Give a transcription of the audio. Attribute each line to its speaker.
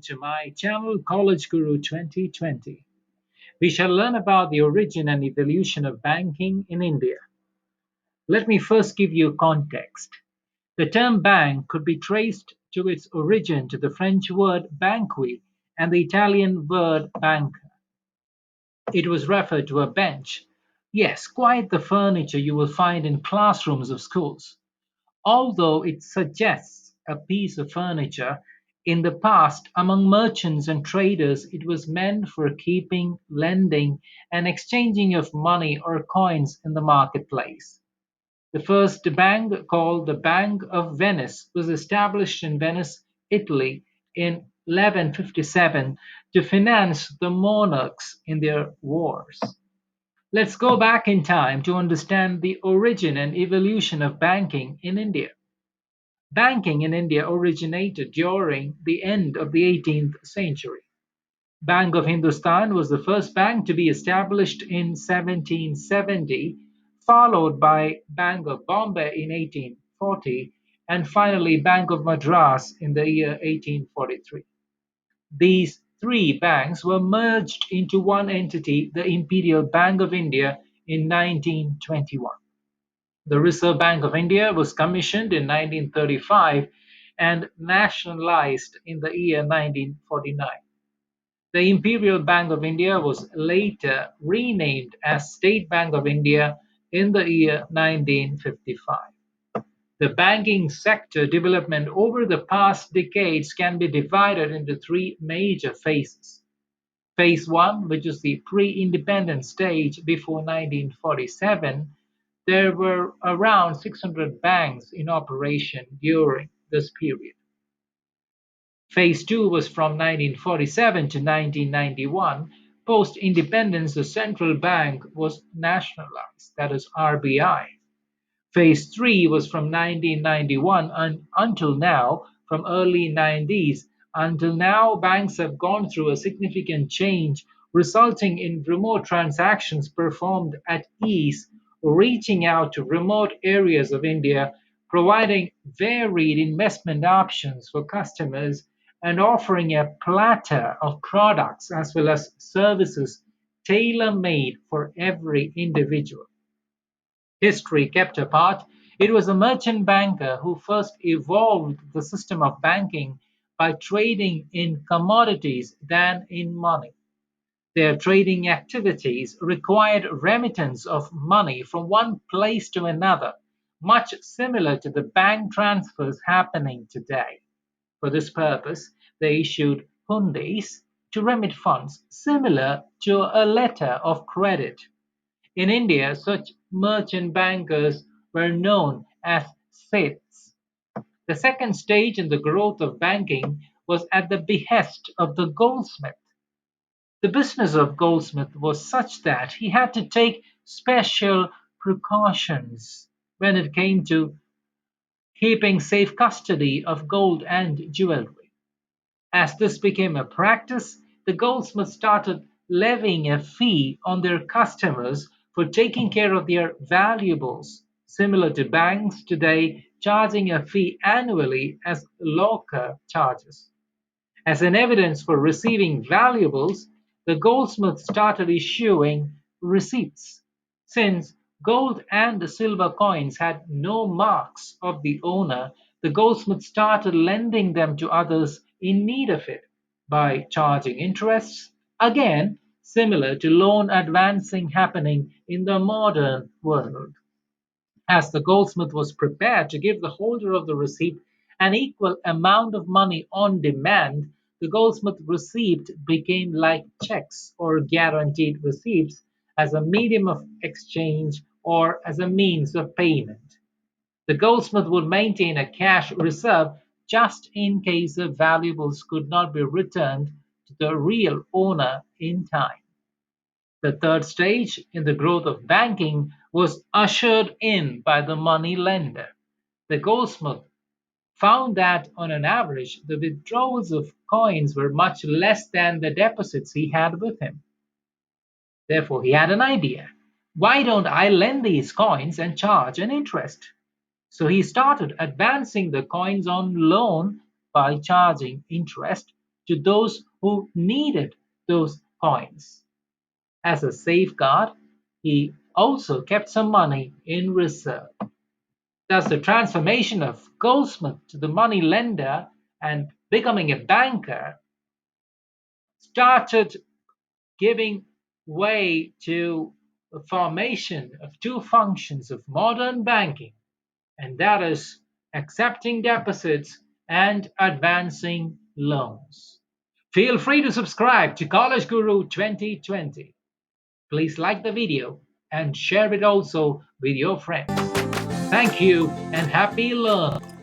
Speaker 1: to my channel College Guru 2020. We shall learn about the origin and evolution of banking in India. Let me first give you context. The term bank could be traced to its origin to the French word banqui and the Italian word banca. It was referred to a bench. Yes, quite the furniture you will find in classrooms of schools. Although it suggests a piece of furniture, in the past, among merchants and traders, it was meant for keeping, lending, and exchanging of money or coins in the marketplace. The first bank, called the Bank of Venice, was established in Venice, Italy, in 1157 to finance the monarchs in their wars. Let's go back in time to understand the origin and evolution of banking in India. Banking in India originated during the end of the 18th century. Bank of Hindustan was the first bank to be established in 1770, followed by Bank of Bombay in 1840, and finally Bank of Madras in the year 1843. These three banks were merged into one entity, the Imperial Bank of India, in 1921. The Reserve Bank of India was commissioned in 1935 and nationalized in the year 1949. The Imperial Bank of India was later renamed as State Bank of India in the year 1955. The banking sector development over the past decades can be divided into three major phases. Phase 1, which is the pre-independence stage before 1947, there were around 600 banks in operation during this period. Phase 2 was from 1947 to 1991. Post independence, the central bank was nationalized, that is RBI. Phase 3 was from 1991 until now, from early 90s until now, banks have gone through a significant change, resulting in remote transactions performed at ease, reaching out to remote areas of India, providing varied investment options for customers, and offering a platter of products as well as services tailor made for every individual. History kept apart, it was a merchant banker who first evolved the system of banking by trading in commodities than in money. Their trading activities required remittance of money from one place to another, much similar to the bank transfers happening today. For this purpose, they issued hundis to remit funds, similar to a letter of credit. In India, such merchant bankers were known as Seths. The second stage in the growth of banking was at the behest of the goldsmith. The business of Goldsmith was such that he had to take special precautions when it came to keeping safe custody of gold and jewelry. As this became a practice, the goldsmiths started levying a fee on their customers for taking care of their valuables, similar to banks today charging a fee annually as locker charges. As an evidence for receiving valuables, the goldsmiths started issuing receipts. Since gold and silver coins had no marks of the owner, the goldsmiths started lending them to others in need of it by charging interests, again similar to loan advancing happening in the modern world. As the goldsmith was prepared to give the holder of the receipt an equal amount of money on demand, the goldsmith receipt became like checks or guaranteed receipts as a medium of exchange or as a means of payment. The goldsmith would maintain a cash reserve just in case the valuables could not be returned to the real owner in time. The third stage in the growth of banking was ushered in by the money lender. The goldsmith found that on an average the withdrawals of coins were much less than the deposits he had with him. Therefore, he had an idea. Why don't I lend these coins and charge an interest? So he started advancing the coins on loan by charging interest to those who needed those coins. As a safeguard, he also kept some money in reserve. Thus, the transformation of Goldsmith to the money lender and becoming a banker started giving way to the formation of two functions of modern banking, and that is accepting deposits and advancing loans. Feel free to subscribe to College Guru 2020. Please like the video and share it also with your friends. Thank you and happy learning.